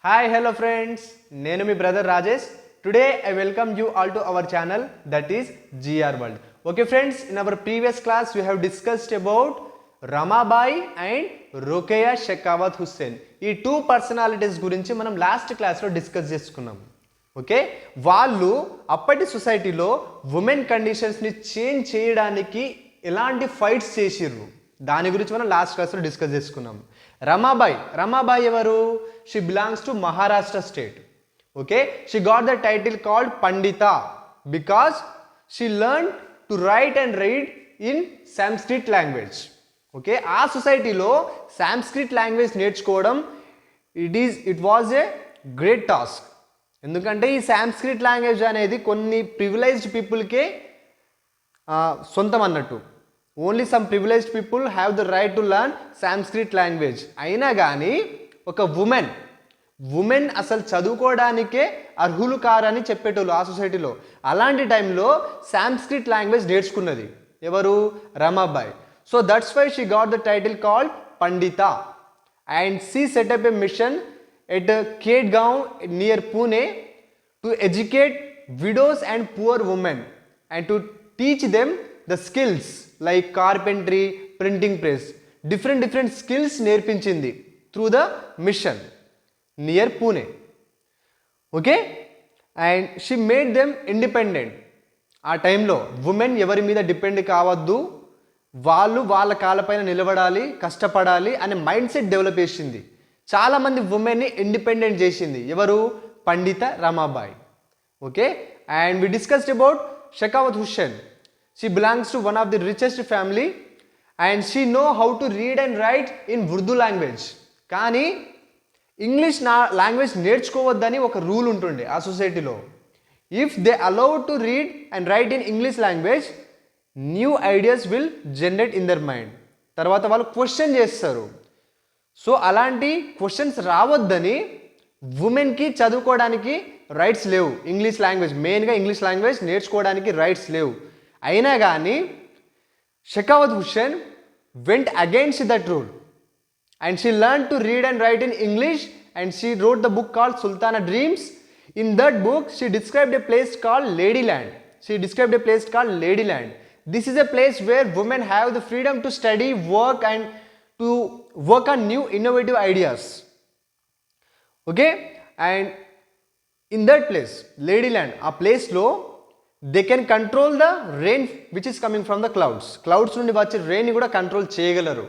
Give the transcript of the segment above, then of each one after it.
Hi, hello friends. Nenu mi brother Rajesh. Today I welcome you all to our channel, that is GR World. Okay friends, in our previous class we have discussed about Ramabai and Rokeya Shekhawat Hussain. ఈ two personalities గురించి మనం last క్లాస్లో discuss చేసుకున్నాం. Okay, వాళ్ళు అప్పటి సొసైటీలో women కండిషన్స్ని change చేయడానికి ఎలాంటి ఫైట్స్ చేసిర్రు దాని గురించి మనం లాస్ట్ క్లాస్లో డిస్కస్ చేసుకున్నాం. రమాబాయి ఎవరు? She belongs to Maharashtra state. Okay, she got the title called Pandita because she learn to write and read in Sanskrit language. Okay, ఆ సొసైటీలో సాంస్క్రిట్ లాంగ్వేజ్ నేర్చుకోవడం it was a great task. ఎందుకంటే ఈ సాంస్క్రిట్ లాంగ్వేజ్ అనేది కొన్ని ప్రివిలైజ్డ్ పీపుల్కే సొంతం అన్నట్టు. Only some privileged people have the right to learn Sanskrit language. అయినా కానీ ఒక ఉమెన్ అసలు చదువుకోవడానికే అర్హులు కారని చెప్పేటోళ్ళు ఆ సొసైటీలో. అలాంటి టైంలో సాంస్క్రిట్ లాంగ్వేజ్ నేర్చుకున్నది ఎవరు? Ramabai. So that's why she got the title called Pandita and she set up a mission at Kedgaon near Pune to educate widows and poor women and to teach them the skills like carpentry, printing press, different skills నేర్పించింది through the mission near Pune. Okay, and she made them independent. ఆ టైంలో women ఎవరి మీద depend కావద్దు, వాళ్ళు వాళ్ళ కాళ్ళపైన నిలబడాలి, కష్టపడాలి అనే మైండ్ సెట్ డెవలప్ చేసింది. చాలామంది ఉమెన్ని ఇండిపెండెంట్ చేసింది ఎవరు? Pandita Ramabai. Okay, and we discussed about Shekhawat Hussain. She belongs to one of the richest family and she know how to read and write in Urdu language. కానీ ఇంగ్లీష్ లాంగ్వేజ్ నేర్చుకోవద్దని ఒక రూల్ ఉంటుండే ఆ సొసైటీలో. If they allowed to read and write in English language, new ideas will generate in their mind. తర్వాత వాళ్ళు question చేస్తారు. So అలాంటి questions రావద్దని ఉమెన్కి చదువుకోవడానికి రైట్స్ లేవు. ఇంగ్లీష్ లాంగ్వేజ్, మెయిన్గా ఇంగ్లీష్ లాంగ్వేజ్ నేర్చుకోవడానికి రైట్స్ లేవు. అయినా కానీ Sakhawat Hussain went against that rule and she learn to read and write in English and she wrote the book called Sultana dreams. In that book she described a place called ladyland. This is a place where women have the freedom to study, work and to work on new innovative ideas. Okay, and in that place, Ladyland, ఆ ప్లేస్లో they can control the rain which is coming from the clouds నుండి వచ్చే rain కూడా control చేయగలరు.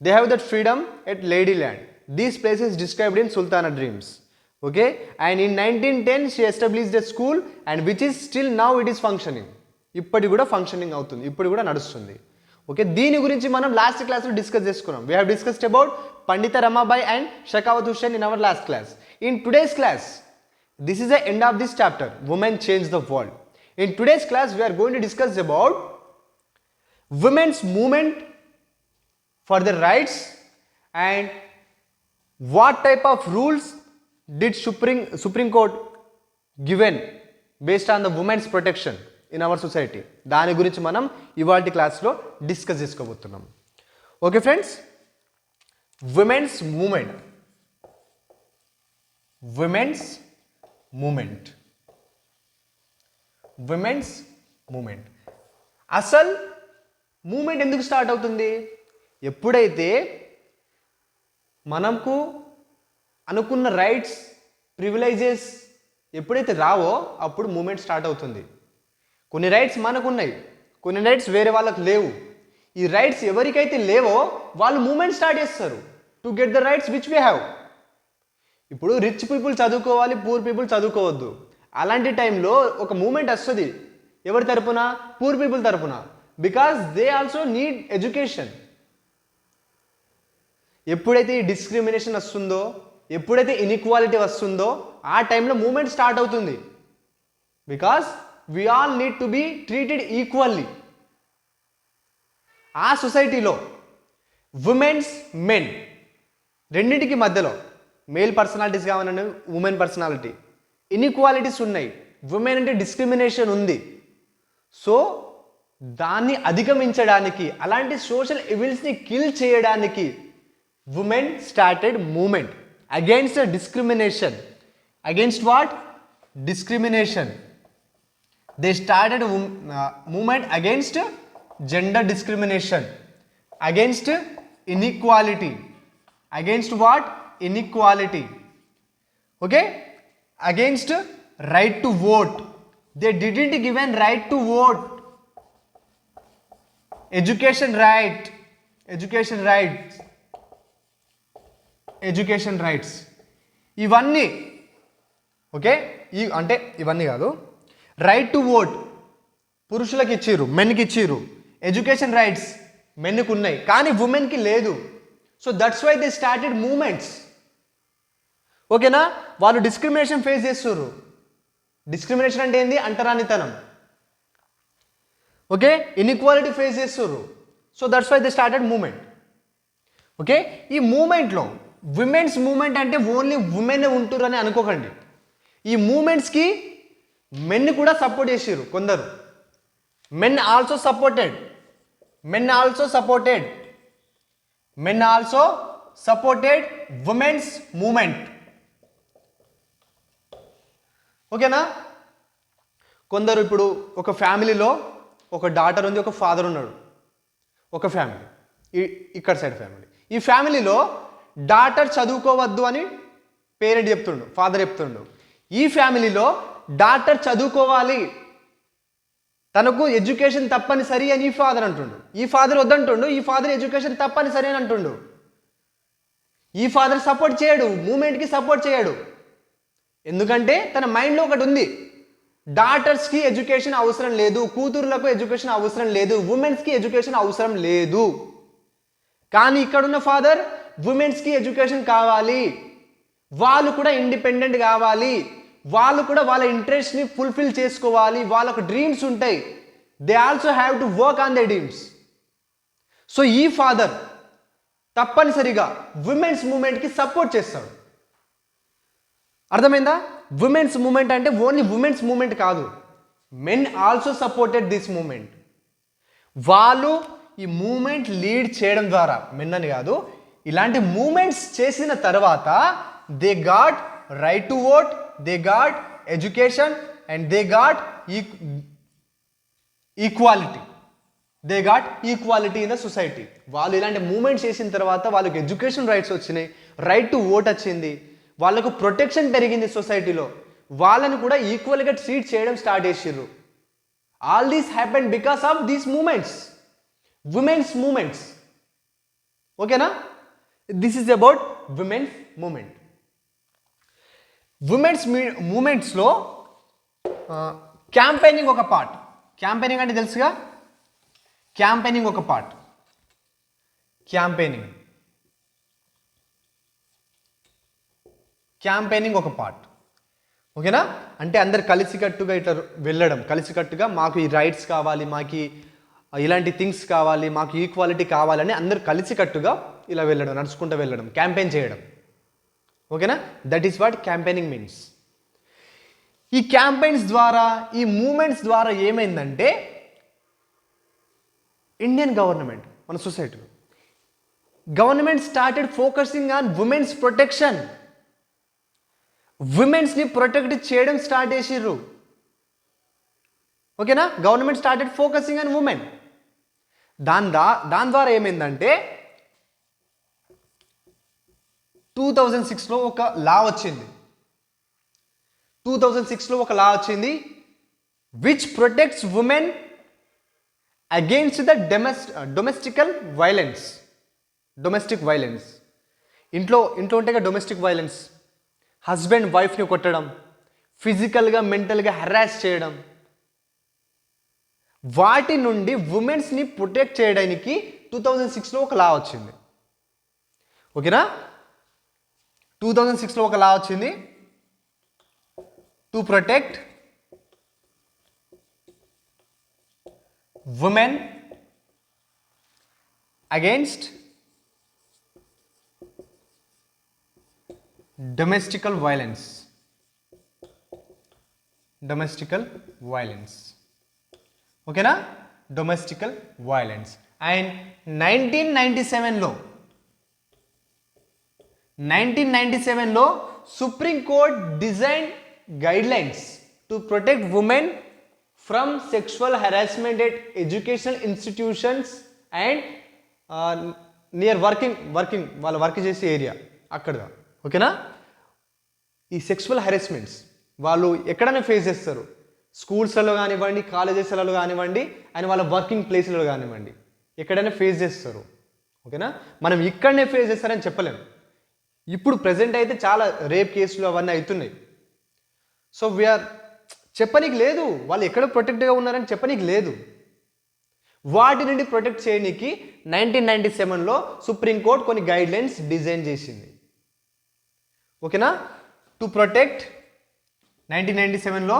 They have that freedom at Ladyland. These places described in Sultana Dreams. Okay, and in 1910 she established a school and which is still now it is functioning. ఇప్పటి కూడా functioning అవుతుంది, ఇప్పుడు కూడా నడుస్తుంది. ఓకే, దీని గురించి మనం లాస్ట్ క్లాస్లో డిస్కస్ చేసుకున్నాం. We have discussed about Pandit Ramabai and Shekhawat Hussain in our last class. In today's class, this is the end of this chapter, women change the world. In today's class, we are going to discuss about women's movement for their rights and what type of rules did Supreme Court given based on the women's protection in our society. దాని గురించి మనం ఇవాల్టి క్లాస్లో discuss చేసుకోబోతున్నాం. Okay friends, women's movement అసలు movement ఎందుకు start అవుతుంది? ఎప్పుడైతే మనకు అనుకున్న రైట్స్, ప్రివిలైజెస్ ఎప్పుడైతే రావో అప్పుడు మూమెంట్ స్టార్ట్ అవుతుంది. కొన్ని రైట్స్ మనకు ఉన్నాయి, కొన్ని రైట్స్ వేరే వాళ్ళకు లేవు. ఈ రైట్స్ ఎవరికైతే లేవో వాళ్ళు మూమెంట్ స్టార్ట్ చేస్తారు to get the rights which we have. ఇప్పుడు రిచ్ పీపుల్ చదువుకోవాలి, పూర్ పీపుల్ చదువుకోవద్దు. అలాంటి టైంలో ఒక మూమెంట్ వస్తుంది ఎవరి తరపున? పూర్ పీపుల్ తరపున. Because they also need education. ఎప్పుడైతే ఈ డిస్క్రిమినేషన్ వస్తుందో, ఎప్పుడైతే ఇన్ఈక్వాలిటీ వస్తుందో ఆ టైంలో మూమెంట్ స్టార్ట్ అవుతుంది. Because we all need to be treated equally. ఆ సొసైటీలో ఉమెన్స్, మెన్ రెండింటికి మధ్యలో మేల్ పర్సనాలిటీస్ కావాలని ఉమెన్ పర్సనాలిటీ ఇన్ఈక్వాలిటీస్ ఉన్నాయి. ఉమెన్ అంటే డిస్క్రిమినేషన్ ఉంది. సో దాన్ని అధిగమించడానికి, అలాంటి సోషల్ ఈవిల్స్ని కిల్ చేయడానికి women started movement. against a discrimination. Against what? Discrimination. They started a movement against gender discrimination, against inequality. Against what? Inequality. Okay? Against right to vote. They didn't given right to vote. Education right. Education rights. Education rights ఇవన్నీ okay అంటే ఇవన్నీ కాదు. Right to vote పురుషులకు ఇచ్చిర్రు, మెన్కి ఇచ్చిర్రు. Education rights మెన్కి ఉన్నాయి కానీ ఉమెన్కి లేదు. So that's why they started movements. ఓకేనా? వాళ్ళు డిస్క్రిమినేషన్ ఫేస్ చేస్తుర్రు. డిస్క్రిమినేషన్ అంటే ఏంది? అంటరానితనం. ఓకే, ఇన్ఈక్వాలిటీ ఫేస్ చేస్తుర్రు. So that's why they started movement. Okay, ఈ మూమెంట్లో విమెన్స్ మూమెంట్ అంటే ఓన్లీ ఉమెన్ ఉంటుర్రు అని అనుకోకండి. ఈ మూమెంట్స్కి మెన్ కూడా సపోర్ట్ చేసిర్రు కొందరు. Men also supported. Men also supported. Men also supported women's movement. ఓకేనా? కొందరు ఇప్పుడు ఒక ఫ్యామిలీలో ఒక డాటర్ ఉంది, ఒక ఫాదర్ ఉన్నాడు. ఒక ఫ్యామిలీ, ఇక్కడ సైడ్ ఫ్యామిలీ. ఈ ఫ్యామిలీలో డాటర్ చదువుకోవద్దు అని పేరెంట్ చెప్తుండు, ఫాదర్ చెప్తుండు. ఈ ఫ్యామిలీలో డాటర్ చదువుకోవాలి, తనకు ఎడ్యుకేషన్ తప్పనిసరి అని ఈ ఫాదర్ అంటుండు. ఈ ఫాదర్ వద్దంటుండు, ఈ ఫాదర్ ఎడ్యుకేషన్ తప్పనిసరి అని అంటుండు. ఈ ఫాదర్ సపోర్ట్ చేయడు, మూమెంట్కి సపోర్ట్ చేయడు. ఎందుకంటే తన మైండ్లో ఒకటి ఉంది, డాటర్స్కి ఎడ్యుకేషన్ అవసరం లేదు, కూతుర్లకు ఎడ్యుకేషన్ అవసరం లేదు, ఉమెన్స్కి ఎడ్యుకేషన్ అవసరం లేదు. కానీ ఇక్కడున్న ఫాదర్ ఉమెన్స్కి ఎడ్యుకేషన్ కావాలి, వాళ్ళు కూడా ఇండిపెండెంట్ కావాలి, వాళ్ళు కూడా వాళ్ళ ఇంట్రెస్ట్ని ఫుల్ఫిల్ చేసుకోవాలి, వాళ్ళకు డ్రీమ్స్ ఉంటాయి. They also have to work on the dreams. So ఈ ఫాదర్ తప్పనిసరిగా ఉమెన్స్ మూమెంట్కి సపోర్ట్ చేస్తాడు. అర్థమైందా? ఉమెన్స్ మూమెంట్ అంటే ఓన్లీ ఉమెన్స్ మూమెంట్ కాదు, men also supported this movement. వాళ్ళు ఈ మూమెంట్ లీడ్ చేయడం ద్వారా, మెన్ అని కాదు, ఇలాంటి మూమెంట్స్ చేసిన తర్వాత they got right to vote, they got education and they got equality. They got equality in the society. వాళ్ళు ఇలాంటి మూమెంట్స్ చేసిన తర్వాత వాళ్ళకి ఎడ్యుకేషన్ రైట్స్ వచ్చినాయి, రైట్ టు ఓట్ వచ్చింది, వాళ్ళకు ప్రొటెక్షన్ పెరిగింది సొసైటీలో, వాళ్ళని కూడా ఈక్వల్గా ట్రీట్ చేయడం స్టార్ట్ చేసిర్రు. All these happen because of these movements, women's movements. ఓకేనా? This is about women's movement. Women's మూమెంట్స్లో క్యాంపెయినింగ్ ఒక పార్ట్. క్యాంపెయినింగ్ అంటే తెలుసుగా, క్యాంపెయినింగ్ ఒక పార్ట్. క్యాంపెయినింగ్ ఒక పార్ట్. ఓకేనా? అంటే అందరు కలిసికట్టుగా ఇట్లా వెళ్ళడం, కలిసికట్టుగా మాకు ఈ రైట్స్ కావాలి, మాకు ఇలాంటి థింగ్స్ కావాలి, మాకు ఈక్వాలిటీ కావాలని అందరు కలిసికట్టుగా ఇలా వెళ్ళడం, నడుచుకుంటూ వెళ్ళడం, క్యాంపెయిన్ చేయడం. ఓకేనా? That is what campaigning means. ఈ క్యాంపెయిన్స్ ద్వారా, ఈ మూమెంట్స్ ద్వారా ఏమైందంటే ఇండియన్ గవర్నమెంట్, మన సొసైటీలో government started focusing on women's protection. ఉమెన్స్ని ప్రొటెక్ట్ చేయడం స్టార్ట్ చేసిర్రు. ఓకేనా? Government started focusing on women. దాని ద్వారా ఏమైందంటే 2006లో ఒక లా వచ్చింది. 2006లో ఒక లా వచ్చింది which protects women against the domestic violence. ఇంట్లో ఉంటే డొమెస్టిక్ వైలెన్స్, హస్బెండ్ వైఫ్ని కొట్టడం, ఫిజికల్గా మెంటల్గా హెరాస్ చేయడం, వాటి నుండి ఉమెన్స్ని ప్రొటెక్ట్ చేయడానికి 2006లో ఒక లా వచ్చింది. ఓకేనా? 2006లో ఒక లా వచ్చింది to protect women against domestical violence. ఓకేనా? Domestical violence. అండ్ 1997లో 1997లో supreme court design guidelines to protect women from sexual harassment at educational institutions and near working వాళ్ళ వర్క్ చేసే ఏరియా అక్కడ. ఓకేనా? ఈ సెక్షువల్ హెరాస్మెంట్స్ వాళ్ళు ఎక్కడైనా ఫేస్ చేస్తారు, స్కూల్స్లలో కానివ్వండి, కాలేజెస్లలో కానివ్వండి, అండ్ వాళ్ళ వర్కింగ్ ప్లేస్లలో కానివ్వండి, ఎక్కడైనా ఫేస్ చేస్తారు. ఓకేనా? మనం ఇక్కడనే ఫేస్ చేస్తారని చెప్పలేము. ఇప్పుడు ప్రజెంట్ అయితే చాలా రేప్ కేసులు అవన్నీ అవుతున్నాయి. సో వీఆర్ చెప్పనీకి లేదు, వాళ్ళు ఎక్కడ ప్రొటెక్ట్గా ఉన్నారని చెప్పనీకి లేదు. వాటి నుండి ప్రొటెక్ట్ చేయడానికి 1997లో సుప్రీంకోర్టు కొన్ని గైడ్లైన్స్ డిజైన్ చేసింది. ఓకేనా? టు ప్రొటెక్ట్ 1997లో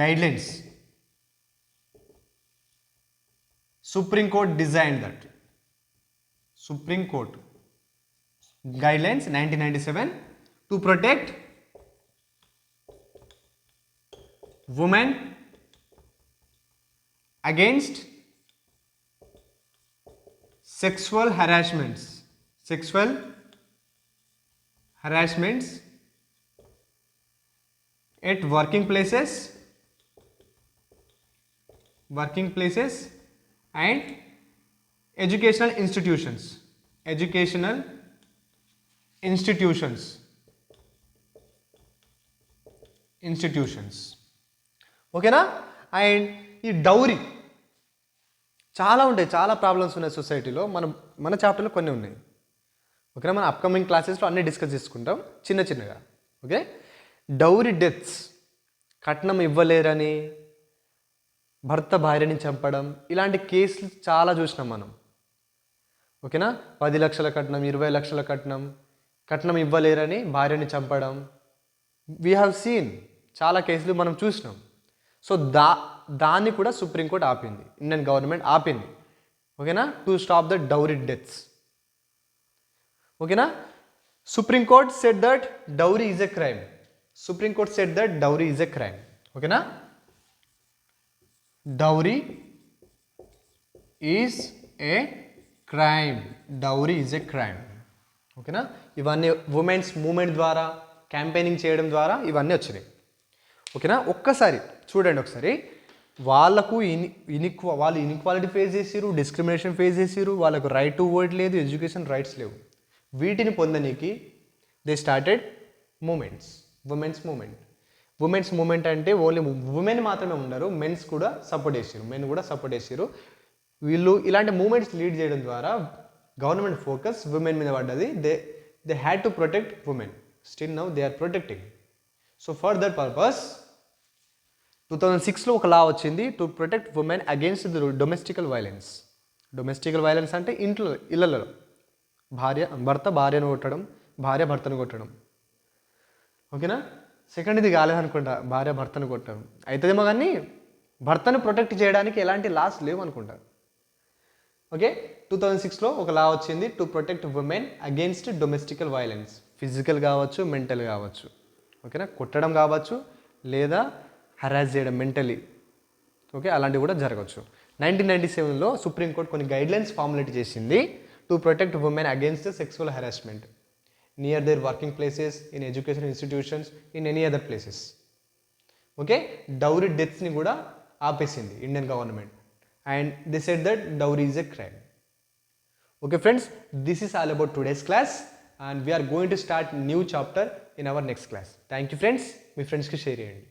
guidelines supreme court design that. Supreme court guidelines 1997 to protect women against sexual harassments at working places and educational institutions. ఓకేనా? అండ్ ఈ డౌరీ చాలా ఉంటాయి, చాలా ప్రాబ్లమ్స్ ఉన్నాయి సొసైటీలో. మన చాప్టర్లో కొన్ని ఉన్నాయి. ఓకేనా? మన అప్కమింగ్ క్లాసెస్లో అన్నీ డిస్కస్ చేసుకుంటాం చిన్నగా. ఓకే? డౌరీ డెత్స్, కట్నం ఇవ్వలేరని భర్త భార్యని చంపడం, ఇలాంటి కేసులు చాలా చూసినాం మనం. ఓకేనా? 10 లక్షల కట్నం, 20 లక్షల కట్నం ఇవ్వలేరని భార్యని చంపడం, వీ హ్యావ్ సీన్ చాలా కేసులు మనం చూసినాం. సో దాన్ని కూడా సుప్రీంకోర్టు ఆపింది, ఇండియన్ గవర్నమెంట్ ఆపింది. ఓకేనా? To stop the dowry deaths. ఓకేనా? Supreme court said that dowry is a crime. ఓకేనా? Dowry is a crime. ఓకేనా? ఇవన్నీ ఉమెన్స్ మూమెంట్ ద్వారా, క్యాంపెయినింగ్ చేయడం ద్వారా ఇవన్నీ వచ్చినాయి. ఓకేనా? ఒక్కసారి చూడండి, ఒకసారి వాళ్ళకు వాళ్ళు ఇన్ఈక్వాలిటీ ఫేస్ చేసిరు, డిస్క్రిమినేషన్ ఫేస్ చేసిరు, వాళ్ళకు రైట్ టు ఓట్ లేదు, ఎడ్యుకేషన్ రైట్స్ లేవు. వీటిని పొందనీకి దే స్టార్టెడ్ ఉమెన్స్ మూమెంట్ అంటే ఓన్లీ ఉమెన్ మాత్రమే ఉండరు, మెన్ కూడా సపోర్ట్ చేసిరు. వీళ్ళు ఇలాంటి మూమెంట్స్ లీడ్ చేయడం ద్వారా గవర్నమెంట్ ఫోకస్ ఉమెన్ మీద పడ్డది. They had to protect women. Still now they are protecting. So for that purpose 2006లో ఒక లా వచ్చింది to protect women against the domestical violence అంటే ఇళ్ళలో భర్త భార్యను కొట్టడం, భార్య భర్తను కొట్టడం. ఓకేనా? సెకండ్ ఇది కాలేదనుకుంటా, భార్య భర్తను కొట్టడం అవుతుందేమో, కానీ భర్తను ప్రొటెక్ట్ చేయడానికి ఎలాంటి లాస్ లేవు అనుకుంటా. ఓకే? 2006లో ఒక లా వచ్చింది to protect women against domestical violence. Physical కావచ్చు, మెంటల్ కావచ్చు. ఓకేనా? కొట్టడం కావచ్చు, లేదా హరాస్ చేయడం మెంటలీ. ఓకే? అలాంటివి కూడా జరగవచ్చు. 1997లో సుప్రీంకోర్టు కొన్ని గైడ్లైన్స్ ఫార్ములేట్ చేసింది to protect women against sexual harassment near their working places, in education institutions, in any other places. Okay? Dowry డెత్స్ని కూడా ఆపేసింది Indian government. And they said that dowry is a crime. Okay friends, this is all about today's class and we are going to start new chapter in our next class. Thank you friends. మీ ఫ్రెండ్స్కి share చేయండి.